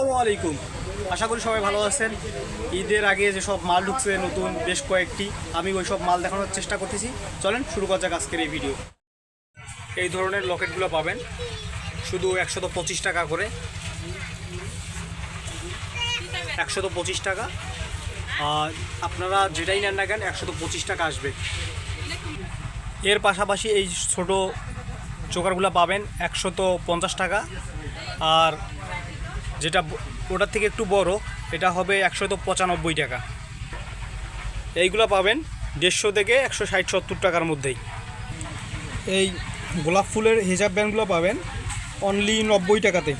আসসালামু আলাইকুম। আশা করি সবাই ভালো আছেন। ঈদের আগে যে সব মাল ঢুকছে নতুন বেশ কয়েকটি, আমি ওই সব মাল দেখানোর চেষ্টা করতেছি। চলেন শুরু করা যাক আজকের এই ভিডিও। এই ধরনের লকেটগুলো পাবেন শুধু 125 টাকা করে, 125 টাকা। আর আপনারা যেটাই নেন না কেন 125 টাকা আসবে। এর পাশাপাশি এই ছোট চোকারগুলো পাবেন 150 টাকা, আর যেটা ওটার থেকে একটু বড় এটা হবে 195 টাকা। এইগুলো পাবেন 150 থেকে 160-70 টাকার মধ্যেই। এই গোলাপ ফুলের হিজাব ব্যান্ডগুলো পাবেন অনলি 90 টাকাতে।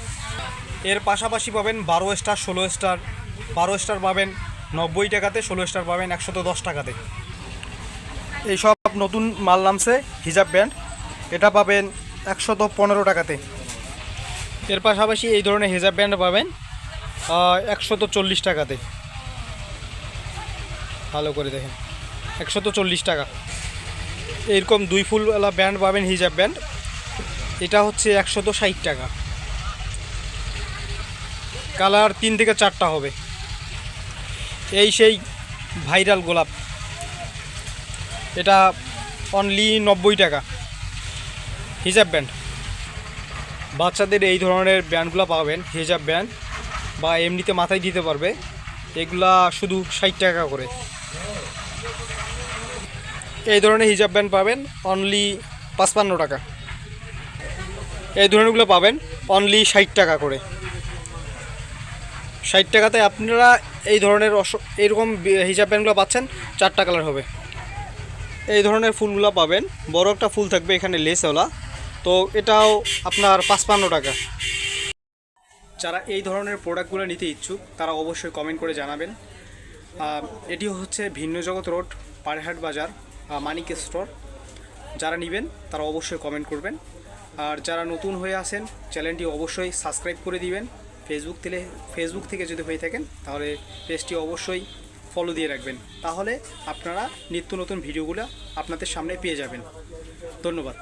এর পাশাপাশি পাবেন 12 স্টার 16 স্টার। 12 স্টার পাবেন 90 টাকাতে, 16 স্টার পাবেন 110 টাকাতে। এই সব নতুন মাল নামছে হিজাব ব্যান্ড, এটা পাবেন 115 টাকাতে। এর পাশাপাশি এই ধরনের হিজাব ব্যান্ড পাবেন 140 টাকাতে। ভালো করে দেখেন, 140 টাকা। এরকম 2 ফুলওয়ালা ব্যান্ড পাবেন হিজাব ব্যান্ড, এটা হচ্ছে 160 টাকা। কালার 3 থেকে 4টা হবে। এই সেই ভাইরাল গোলাপ, এটা অনলি 90 টাকা হিজাব ব্যান্ড। বাচ্চাদের এই ধরনের ব্যান্ডগুলো পাবেন হিজাব ব্যান্ড, বা এমনিতে মাথায় দিতে পারবে, এগুলা শুধু 60 টাকা করে। এই ধরনের হিজাব ব্যান্ড পাবেন অনলি 55 টাকা। এই ধরনেরগুলো পাবেন অনলি 60 টাকা করে। 60 টাকাতে আপনারা এই ধরনের এইরকম হিজাব ব্যান্ডগুলো পাচ্ছেন, 4টা কালার হবে। এই ধরনের ফুলগুলো পাবেন, বড় একটা ফুল থাকবে এখানে লেসওয়ালা, তো এটাও আপনার 55 টাকা। যারা এই ধরনের প্রোডাক্টগুলো নিতে ইচ্ছুক তারা অবশ্যই কমেন্ট করে জানাবেন। এটি হচ্ছে ভিন্ন জগৎ রোড, পাড়েহাট বাজার, মানিক স্টোর। যারা নেবেন তারা অবশ্যই কমেন্ট করবেন। আর যারা নতুন হয়ে আসেন চ্যানেলটি অবশ্যই সাবস্ক্রাইব করে দিবেন। ফেসবুক থেকে যদি হয়ে থাকেন তাহলে পেজটি অবশ্যই ফলো দিয়ে রাখবেন, তাহলে আপনারা নিত্য নতুন ভিডিওগুলো আপনাদের সামনে পেয়ে যাবেন। ধন্যবাদ।